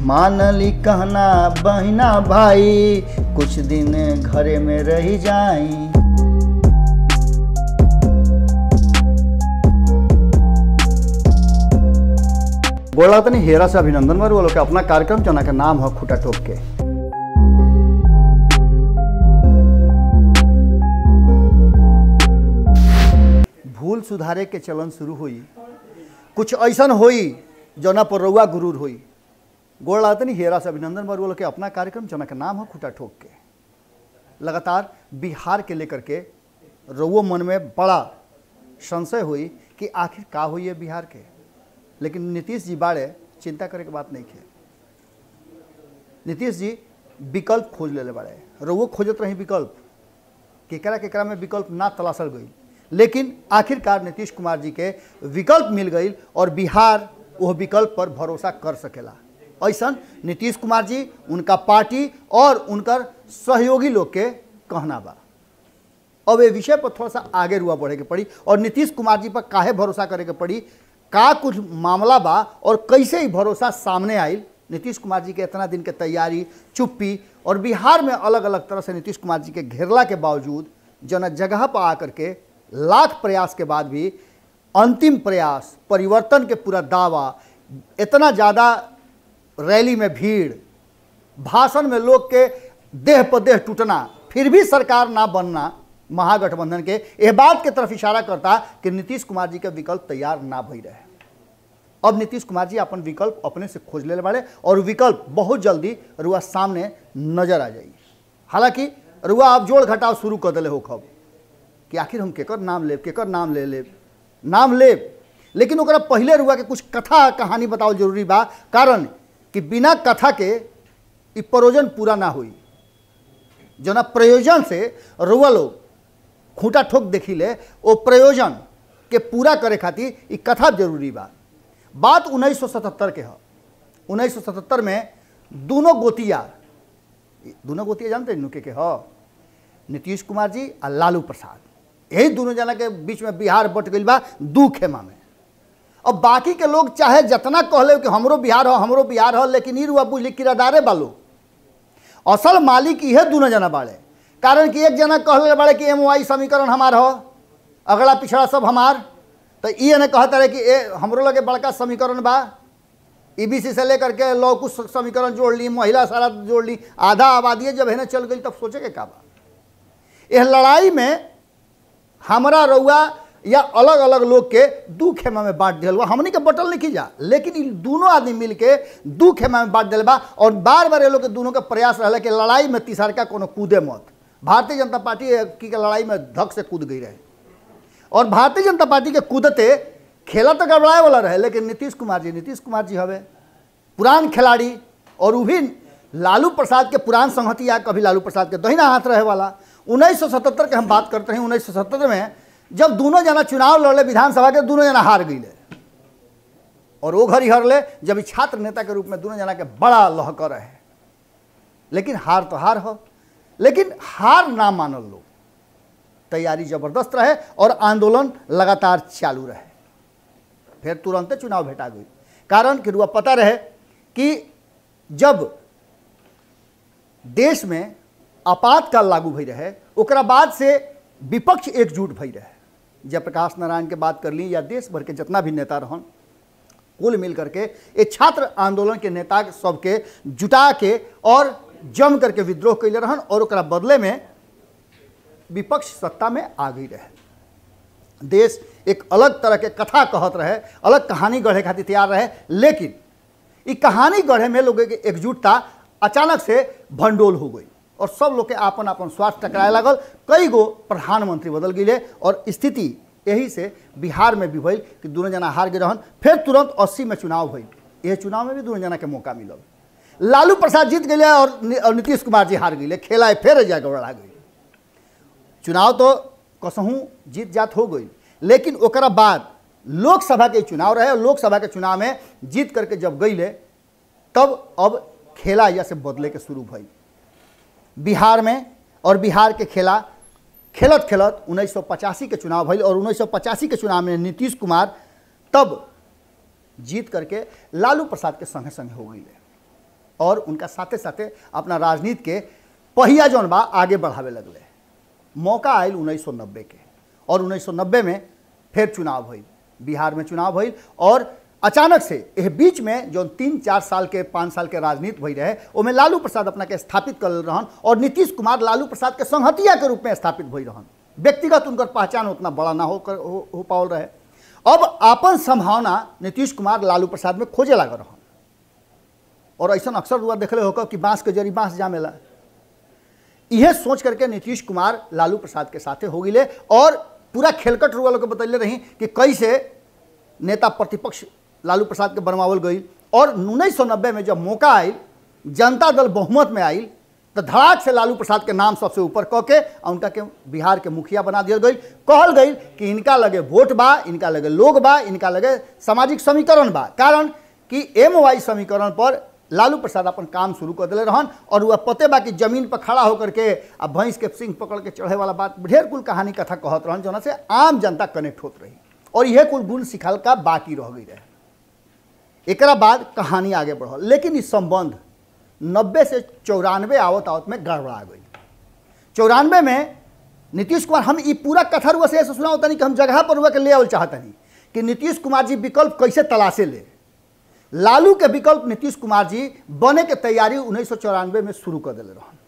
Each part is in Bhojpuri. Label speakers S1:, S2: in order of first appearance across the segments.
S1: मानली कहना बहिना भाई, कुछ दिन घरे में रह जाई। बोला तनी हेरा से अभिनंदन वर बोलो के अपना कार्यक्रम चना का नाम है खूटा ठोक के। भूल सुधारे के चलन शुरू हुई, कुछ ऐसा होई जौना पर रउआ गुरूर हुई। गोड़ लागतनी हेरा से अभिनंदन वर बोलो के अपना कार्यक्रम चना का नाम है खूटा ठोक के। लगातार बिहार के लेकर के रउआ मन में बड़ा संशय हुई कि आखिर का हुई है बिहार के, लेकिन नीतीश जी बाड़े चिंता करे के बात नहीं है। नीतीश जी विकल्प खोज ले बाड़े, रउआ खोजत रही विकल्प, केकरा में विकल्प ना तलाशल गई, लेकिन आखिरकार नीतीश कुमार जी के विकल्प मिल गई और बिहार वह विकल्प पर भरोसा कर सकेला। ऐसा नीतीश कुमार जी, उनका पार्टी और उनकर सहयोगी लोग के कहना बा। अब ये विषय पर थोड़ा सा आगे रुआ बढ़े के पड़ी और नीतीश कुमार जी पर काहे भरोसा करे के पड़ी, का कुछ मामला बा और कैसे ही भरोसा सामने आयल। नीतीश कुमार जी के इतना दिन के तैयारी, चुप्पी और बिहार में अलग अलग तरह से नीतीश कुमार जी के घेरला के बावजूद जन जगह पर आकर के लाख प्रयास के बाद भी अंतिम प्रयास, परिवर्तन के पूरा दावा, इतना ज़्यादा रैली में भीड़, भाषण में लोग के देह पर देह टूटना, फिर भी सरकार ना बनना महागठबंधन के यह बात की तरफ इशारा करता कि नीतीश कुमार जी के विकल्प तैयार ना भई रहे। अब नीतीश कुमार जी अपन विकल्प अपने से खोज ले बाड़े और विकल्प बहुत जल्दी रुआ सामने नजर आ जाई। हालांकि रुआ अब जोड़ घटाव शुरू कर दिले हो खब कि आखिर हम केकर नाम लेब, केकर नाम लेब, लेकिन ओकरा पहले रुआ के कुछ कथा कहानी बताओ जरूरी बा। कारण कि बिना कथा के इ प्रयोजन पूरा ना हुई। जना प्रयोजन से रुआ लोग खूंटा ठोक देखी ले, वो प्रयोजन के पूरा करे खातिर इ कथा जरूरी बा। बात 1977 के है। 1977 में दोनों गोतिया जानते हैं नुके के है, नीतीश कुमार जी और लालू प्रसाद। यही दोनों जना के बीच में बिहार बट गई बा दू खेमा में। अब बाकी के लोग चाहे जितना कहले कि हमरो बिहार हो, लेकिन रुआ बुझली किरादारे बालो, असल मालिक यह दोनों जना बाड़े। कारण कि एक जना कहले बाड़े कि MOI समीकरण हमार हो, अगला पिछड़ा सब हमार, तो ये ने कहता रहे कि हमरो लगे बड़का समीकरण बा, EBC से लेकर के लौ कुछ समीकरण जोड़ ली, महिला सारा जोड़ ली, आधा आबादी जब है ना चल गई तब सोचे के का बा। यह लड़ाई में हमारा रउआ या अलग अलग लोग के दू खेमा में बांट दिया, हमने के बटल नहीं जा, लेकिन इन दोनों आदमी मिल के दू खेमा में बांट दिल बा। और बार बार ये लोग के दोनों के प्रयास रहा कि लड़ाई में तीसरका कोनो कूदे मत। भारतीय जनता पार्टी की लड़ाई में धक से कूद गई रहे और भारतीय जनता पार्टी के कूदते खेला तो गड़बड़ाए वाला रहे, लेकिन नीतीश कुमार जी हवे पुरान खिलाड़ी और वो भी लालू प्रसाद के पुरान संगतिया, कभी लालू प्रसाद के दहिना हाथ रहे वाला। 1977 के हम बात करते हैं। 1977 में जब दोनों जना चुनाव लड़ले विधानसभा के, दोनों जना हार गई और वो घर ही हार ले जब छात्र नेता के रूप में दोनों जना के बड़ा लहकर रहे। लेकिन हार तो हार हो, लेकिन हार ना मानल लोग, तैयारी जबरदस्त रहे और आंदोलन लगातार चालू रहे। फिर तुरंत चुनाव भेटा गई। कारण कि रुआ पता रहे कि जब देश में आपातकाल लागू भई रहे, ओकरा बाद से विपक्ष एकजुट भई रहे। जयप्रकाश नारायण के बात कर ली या देश भर के जितना भी नेता रहन, कुल मिल करके ये छात्र आंदोलन के नेता सबके जुटा के और जम करके विद्रोह कैले रहन और ओकरा बदले में विपक्ष सत्ता में आ गई रहे। देश एक अलग तरह के कथा कहत रहे, अलग कहानी गढ़े खातिर तैयार रहे। लेकिन ये कहानी गढ़े में लोगों के एकजुटता अचानक से भंडोल हो गई और सब लोग के आपन आपन स्वार्थ टकराए लागल। कई गो प्रधानमंत्री बदल गए और स्थिति यही से बिहार में भी भइल कि दोनों जना हार गए रहन। फिर तुरंत 80 में चुनाव भइल, यह चुनाव में भी दोनों जना के मौका मिलल। लालू प्रसाद जीत गए और नीतीश कुमार जी हार गए। खेला फिर जा गड़बड़ा गई। चुनाव तो कसहूँ जीत जात हो गई, लेकिन ओकरा बाद लोकसभा के चुनाव रहे और लोकसभा के चुनाव में जीत करके जब गई तब अब खेला या से बदले के शुरू भई बिहार में। और बिहार के खेला खेलत खेलत 1985 के चुनाव भइल और 1985 के चुनाव में नीतीश कुमार तब जीत करके लालू प्रसाद के संगे संगे हो गई। और उनका साथे साथे अपना राजनीति के पहिया जौन बा आगे बढ़ावे लगले। मौका आयल 1990 के, और 1990 में फिर चुनाव भइल, बिहार में चुनाव भइल, और अचानक से यह बीच में जो 3-4 साल के 5 साल के राजनीति भई रहे ओमें लालू प्रसाद अपना के स्थापित कर रहन, और नीतीश कुमार लालू प्रसाद के संहतिया के रूप में स्थापित भई रहन। व्यक्तिगत उनकर पहचान उतना बड़ा ना हो पावल रहे। अब आपन संभावना नीतीश कुमार लालू प्रसाद में खोजे लागल रहन, और ऐसा अक्सर हुआ देखले होकर कि बांस के जरी बांस जामेला। यह सोच करके नीतीश कुमार लालू प्रसाद के साथे हो गिले, और पूरा खेलकट रुआ लोग बतैले रही कि कैसे नेता प्रतिपक्ष लालू प्रसाद के बनवावल गई। और 1990 में जब मौका आयल, जनता दल बहुमत में आयल, तो धड़ाक से लालू प्रसाद के नाम सबसे ऊपर कह के उनका के बिहार के मुखिया बना दिया गई। कहल गई कि इनका लगे वोट बा, इनका लगे लोग बा, इनका लगे सामाजिक समीकरण बा, कारण कि MY समीकरण पर लालू प्रसाद अपन काम शुरू कर दिले रहन। और वह पते बा कि जमीन पर खड़ा होकर के अब भैंस के सिंह पकड़ के चढ़े वाला बात ढेर कुल कहानी कथा कहत रहन, जोना से आम जनता कनेक्ट होत रही, और यह कुल गुण सिखाल का बाकी रह गई रहे। एकरा बाद कहानी आगे बढ़ल, लेकिन इस संबंध 90 से 94 आवत में गड़बड़ा गई। 94 में नीतीश कुमार, हम ये पूरा कथा रुआ से सुना होता नहीं कि हम जगह पर रुआ के ले आवल चाहता नहीं कि नीतीश कुमार जी विकल्प कैसे तलाशे ले। लालू के विकल्प नीतीश कुमार जी बने के तैयारी 1994 में शुरू कर दिले रहन।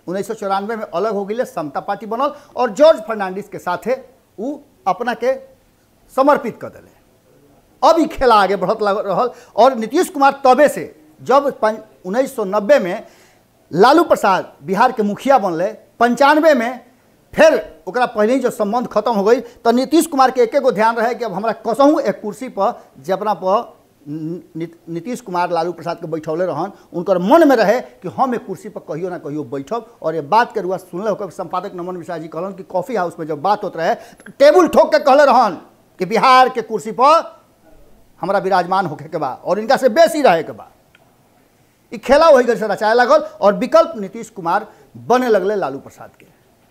S1: 1994 में अलग हो गई, समता पार्टी बनल, और जॉर्ज फर्नांडिस के साथे वो अपना के समर्पित कर दिले। अब ये खेला आगे बढ़त रहल, और नीतीश कुमार तबे से जब 1990 में लालू प्रसाद बिहार के मुखिया बनले, 95 में फिर ओकरा पहले ही जो संबंध खत्म हो गई, तो नीतीश कुमार के एके गो ध्यान रहे कि अब हमरा कसहूँ एक कुर्सी पर जबना पर नीतीश कुमार लालू प्रसाद के बैठौले रहन, उनकर मन में रहे कि हम एक कुर्सी पर कहियो ना कहियो बैठब। और ये बात के रुआ सुनले होकर संपादक नमन मिश्रा जी कहलन कि कॉफ़ी हाउस में जब बात होत रहे तो टेबुल ठोक के कहले रहन कि बिहार के कुर्सी पर हमरा विराजमान होके के बा, और इनका से बेसी रहे के बा। ये खेला वही घर से रचाए लागल, और विकल्प नीतीश कुमार बने लगले लालू प्रसाद के।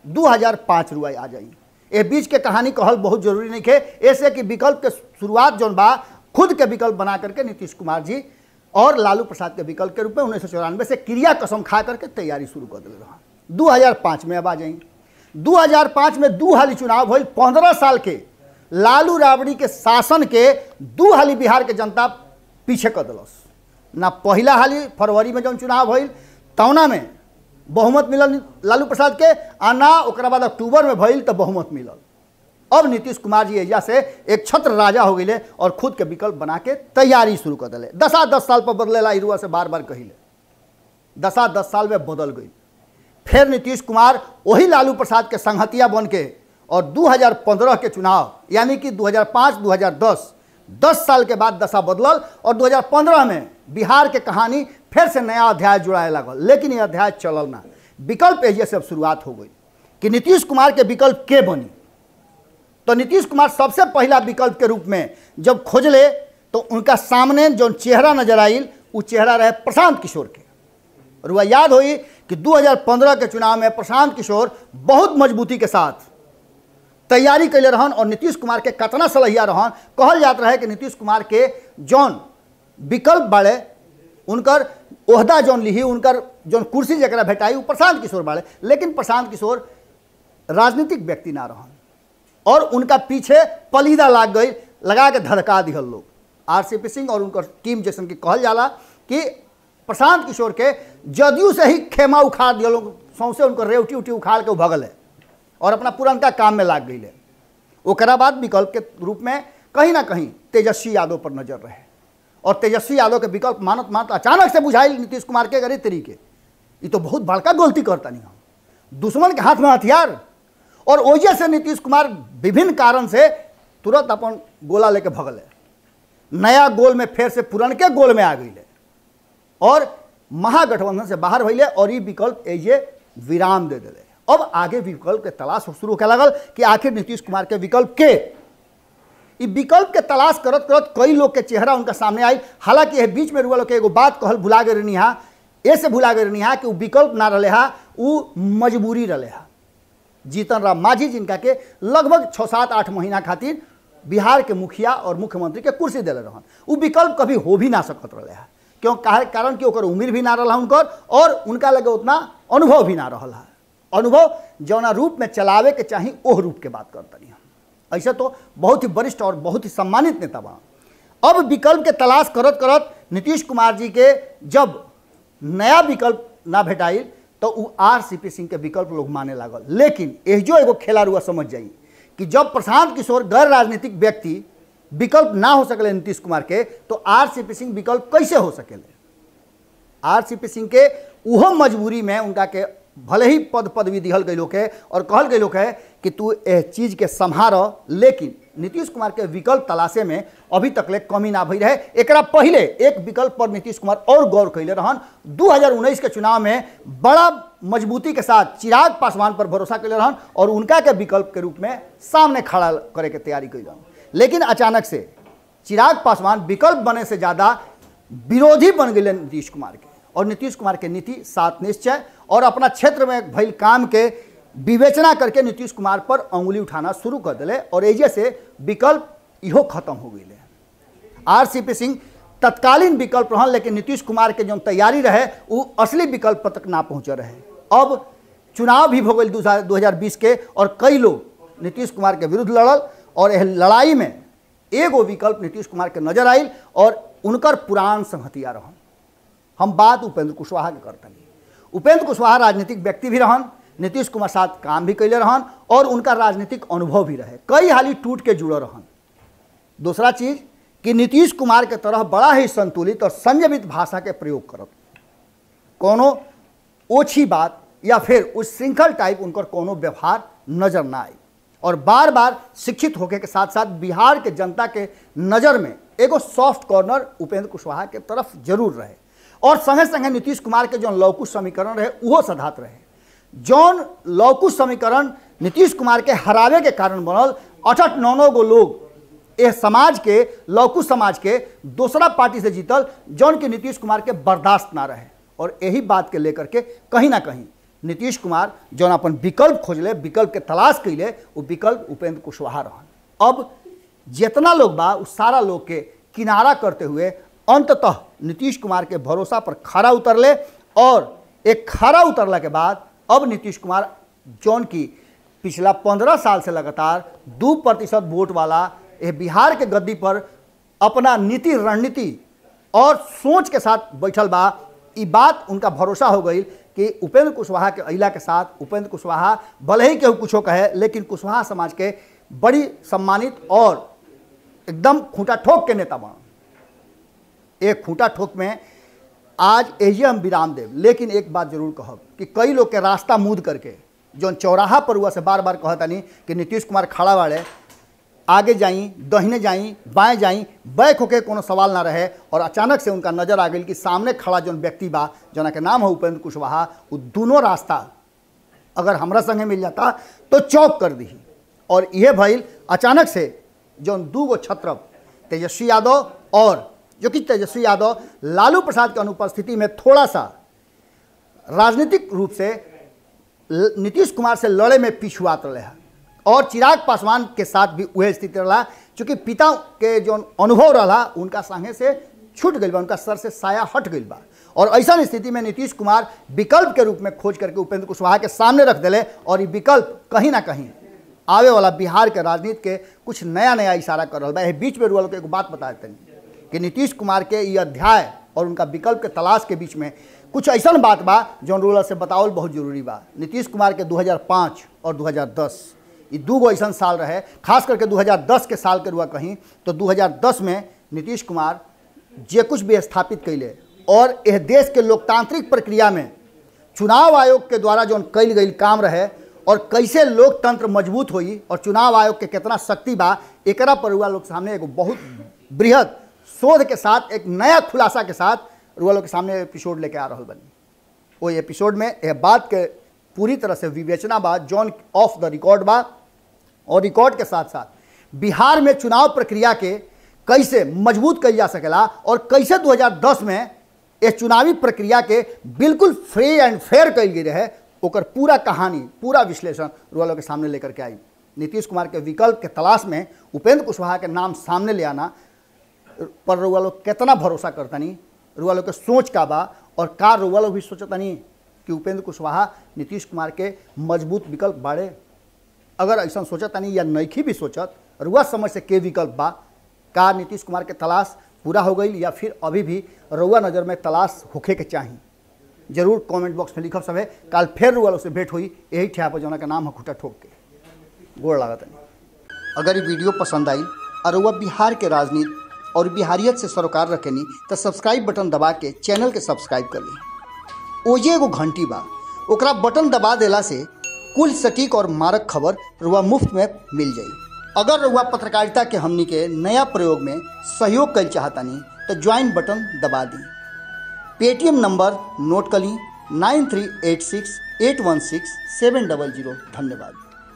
S1: 2005 रुआ आ जाई। ए बीच के कहानी कहल बहुत जरूरी नहीं है, ऐसे कि विकल्प के शुरुआत जौन बा खुद के विकल्प बना करके नीतीश कुमार जी और लालू प्रसाद के विकल्प के रूप में 1994 से क्रिया कसम खा करके तैयारी शुरू कर दिले रहा। 2005 में अब आ जाएंगे। 2005 में 2 हाली चुनाव भइल। 15 साल के लालू राबड़ी के शासन के 2 हाली बिहार के जनता पीछे कर दिलस। ना पहला हाली फरवरी में जब चुनाव भइल तौना में बहुमत मिलल लालू प्रसाद के, आ ना ओकरा बाद अक्टूबर में भइल तो बहुमत मिलल। अब नीतीश कुमार जी एजा से एक छत्र राजा हो गए और खुद के विकल्प बना के तैयारी शुरू कर दिले। 10 साल पर बदलेला इरुआ से बार बार कहिले, 10 साल में बदल गई। फिर नीतीश कुमार वही लालू प्रसाद के संहतिया बन के और 2015 के चुनाव यानी कि 2005-2010 10 साल के बाद दशा बदलल, और 2015 में बिहार के कहानी फिर से नया अध्याय जुड़ाए लगल। लेकिन यह अध्याय चलल ना। विकल्प एजे से अब शुरुआत हो गई कि नीतीश कुमार के विकल्प के बनी। तो नीतीश कुमार सबसे पहला विकल्प के रूप में जब खोजले तो उनका सामने जो चेहरा नजर आयल वो चेहरा रहे प्रशांत किशोर के। और वह याद हुई कि 2015 के चुनाव में प्रशांत किशोर बहुत मजबूती के साथ तैयारी कैले रहन, और नीतीश कुमार के कतना सलहिया रहन। कहल जात रहे कि नीतीश कुमार के जौन विकल्प बाड़े उनकर ओहदा जौन लिही, उनकर जौन कुर्सी जरा भेटाई वो प्रशांत किशोर बाड़े। लेकिन प्रशांत किशोर राजनीतिक व्यक्ति ना रहन, और उनका पीछे पलीदा लाग गई, लगा के धड़का दिहल लोग। RCP सिंह और उनकर टीम जैसन की कहल जाला कि प्रशांत किशोर के जदयू से ही खेमा उखाड़ दिया लोग, सौंसे उनकर रेवटी उठी उखाड़ के भगल है और अपना पुरनका काम में लाग गई। ओकरा बाद विकल्प के रूप में कहीं ना कहीं तेजस्वी यादव पर नजर रहे, और तेजस्वी यादव के विकल्प मानत अचानक से बुझाई नीतीश कुमार के गरीब तरीके ये तो बहुत बड़का गलती करता नहीं हम, दुश्मन के हाथ में हथियार। और वजह से नीतीश कुमार विभिन्न कारण से तुरंत अपन गोला लेके भगले, नया गोल में फिर से पुरनके गोल में आ गई और महागठबंधन से बाहर भइले, और ये विकल्प एजे विराम दे दिले। अब आगे विकल्प के तलाश शुरू होने लगल कि आखिर नीतीश कुमार के विकल्प के। ये विकल्प के तलाश करत करत कई लोग के चेहरा उनका सामने आई। हालांकि यह बीच में रुआ लोग के एगो बात कहल भुला गए रहनी हा, ऐसे भुला गए रहनी हा कि वो विकल्प ना रहे हा, वो मजबूरी रहे हा। जीतन राम मांझी जिनका के लगभग 6-7-8 महीना खातिर बिहार के मुखिया और मुख्यमंत्री के कुर्सी दिले रहन, वो विकल्प कभी हो भी ना सकत रहे हा। क्यों कारण कि ओकर उम्र भी ना रहा उनकर और उनका लगे उतना अनुभव भी ना रहा। अनुभव जौना रूप में चलावे के चाहिए ओह रूप के बात करतनी हम। ऐसे तो बहुत ही वरिष्ठ और बहुत ही सम्मानित नेता बा। अब विकल्प के तलाश करत करत नीतीश कुमार जी के जब नया विकल्प ना भेटाइल तो वो RCP सिंह के विकल्प लोग माने लागल। लेकिन एजो एगो खेला रुआ समझ जाई कि जब प्रशांत किशोर गैर राजनीतिक व्यक्ति विकल्प ना हो सकले नीतीश कुमार के, तो RCP सिंह विकल्प कैसे हो सकेले। RCP सिंह के उहो मजबूरी में उनका के भले ही पदवी दिहल गई लोग है और कहल गई लोग है कि तू यह चीज़ के संभार, लेकिन नीतीश कुमार के विकल्प तलाशे में अभी तक ले कमी ना भई रहे। एकरा पहले एक विकल्प पर नीतीश कुमार और गौर कैले रहन। 2019 के चुनाव में बड़ा मजबूती के साथ चिराग पासवान पर भरोसा कैले रहन और उनका के विकल्प के रूप में सामने खड़ा करे के तैयारी कैलन। लेकिन अचानक से चिराग पासवान विकल्प बने से ज़्यादा विरोधी बन गए नीतीश कुमार के, और नीतीश कुमार के नीति सात निश्चय और अपना क्षेत्र में भइल काम के विवेचना करके नीतीश कुमार पर अंगुली उठाना शुरू कर दिले और एजे से विकल्प इहो खत्म हो गए। RCP सिंह तत्कालीन विकल्प रहन, लेकिन नीतीश कुमार के जो तैयारी रहे वो असली विकल्प तक ना पहुँचे रहे। अब चुनाव भी हो गए 2020 के और कई लोग नीतीश कुमार के विरुद्ध लड़ल और यह लड़ाई में एगो विकल्प नीतीश कुमार के नजर आयल और उनकर पुरान संगतिया रहन। हम बात उपेंद्र कुशवाहा के करतनी। उपेंद्र कुशवाहा राजनीतिक व्यक्ति भी रहन, नीतीश कुमार साथ काम भी कैले रहन और उनका राजनीतिक अनुभव भी रहे, कई हाली टूट के जुड़े रहन। दूसरा चीज़ कि नीतीश कुमार के तरह बड़ा ही संतुलित और संयमित भाषा के प्रयोग करत, कोनो ओछी बात या फिर उस श्रृंखल टाइप उनकर कोनो व्यवहार नजर ना आई और बार बार शिक्षित होके के साथ साथ बिहार के जनता के नज़र में एगो सॉफ्ट कॉर्नर उपेंद्र कुशवाहा के तरफ जरूर रहे और संगे संगे नीतीश कुमार के जो लौकुश समीकरण रहे वो सधात रहे। जौन लौकुश समीकरण नीतीश कुमार के हरावे के कारण बनल 8-9 गो लोग इस समाज के लौकुश समाज के दूसरा पार्टी से जीतल, जौन के नीतीश कुमार के बर्दाश्त ना रहे और यही बात के लेकर के कहीं ना कहीं नीतीश कुमार जौन अपन विकल्प खोजले, विकल्प के तलाश कैले, वो विकल्प उपेंद्र कुशवाहा रहन। अब जितना लोग बा उस सारा लोग के किनारा करते हुए अंततः नीतीश कुमार के भरोसा पर खरा उतरले और एक खरा उतरला के बाद अब नीतीश कुमार जौन की पिछला 15 साल से लगातार 2% वोट वाला यह बिहार के गद्दी पर अपना नीति रणनीति और सोच के साथ बैठल बा। ये बात उनका भरोसा हो गई कि उपेंद्र कुशवाहा के अइला के साथ उपेंद्र कुशवाहा भले ही केहू कुछो कहे, लेकिन कुशवाहा समाज के बड़ी सम्मानित और एकदम खूंटा ठोक के नेता बन। एक खूंटा ठोक में आज एजे हम विराम देव, लेकिन एक बात जरूर कहब कि कई लोग के रास्ता मूद करके जो चौराहा पर हुआ से बार बार कहता नहीं कि नीतीश कुमार खड़ा वाले आगे जाई, दहिने जाई, बाएं जाई, बैक होके कोनो सवाल ना रहे और अचानक से उनका नजर आ गई कि सामने खड़ा जो व्यक्ति बा जना के नाम है उपेंद्र कुशवाहा, वो दोनों रास्ता अगर हमरा संगे मिल जाता तो चौक कर दी। और यह भइल अचानक से जो 2 गो छत्र तेजस्वी यादव और जो कि तेजस्वी यादव लालू प्रसाद की अनुपस्थिति में थोड़ा सा राजनीतिक रूप से नीतीश कुमार से लड़े में पिछुआत रहे हैं और चिराग पासवान के साथ भी वह स्थिति रहा, चूँकि पिता के जो अनुभव रहा उनका संगे से छूट गई बा, उनका सर से साया हट गई बा और ऐसा स्थिति में नीतीश कुमार विकल्प के रूप में खोज करके उपेंद्र कुशवाहा के सामने रख दिले और ये विकल्प कहीं ना कहीं आवे वाला बिहार के राजनीति के कुछ नया नया इशारा कर रहा है। बीच में रुआ लोग एक बात बता देते हैं कि नीतीश कुमार के ये अध्याय और उनका विकल्प के तलाश के बीच में कुछ ऐसा बात बा जो रूलर से बतावल बहुत जरूरी बा। नीतीश कुमार के 2005 और 2010 ये 2 गो ऐसा साल रहे, खास करके 2010 के साल के रुआ कहीं तो 2010 में नीतीश कुमार जे कुछ भी स्थापित कैले और यह देश के लोकतांत्रिक प्रक्रिया में चुनाव आयोग के द्वारा जो कैल गई काम रहे और कैसे लोकतंत्र मजबूत हुई और चुनाव आयोग के कितना शक्ति बा, एकरा पर रुआ लोग सामने एक बहुत बृहद शोध के साथ एक नया खुलासा के साथ रुआ लोग के सामने एपिसोड लेके आ रहा बनी। वो एपिसोड में यह बात के पूरी तरह से विवेचना बा जॉन ऑफ द रिकॉर्ड बा और रिकॉर्ड के साथ साथ बिहार में चुनाव प्रक्रिया के कैसे मजबूत कल जा सकेला और कैसे 2010 में इस चुनावी प्रक्रिया के बिल्कुल फ्री एंड फेयर कल गई रहे, ओकर पूरा कहानी पूरा विश्लेषण रुआ लोग के सामने लेकर के आई। नीतीश कुमार के विकल्प के तलाश में उपेंद्र कुशवाहा के नाम सामने ले आना पर रुआ लोग कितना भरोसा करता नहीं, रुआ लोग के सोच का बा और का रुआ लोग भी सोचतानी कि उपेंद्र कुशवाहा नीतीश कुमार के मजबूत विकल्प बाड़े। अगर ऐसा सोचतानी या नइखी भी सोचत, रुआ समझ से के विकल्प बा, का नीतीश कुमार के तलाश पूरा हो गई या फिर अभी भी रुआ नज़र में तलाश होखे के चाही, जरूर कमेंट बॉक्स में लिखब। सब है काल फिर रुआ लोग से भेंट हुई यही ठिया पर, जना का नाम है खूटा ठोक के गोड़ लागत नहीं। अगर ये वीडियो पसंद आई और रुआ बिहार के राजनीति और बिहारियत से सरोकार रखेनी तो सब्सक्राइब बटन दबा के चैनल के सब्सक्राइब कर ली। ओजे एगो घंटी बा, ओकरा बटन दबा देला से कुल सटीक और मारक खबर रुआ मुफ्त में मिल जाई। अगर रुआ पत्रकारिता के हमनी के नया प्रयोग में सहयोग कर चाहतानी तो ज्वाइन बटन दबा दी। पेटीएम नंबर नोट कर ली 9386816700। धन्यवाद।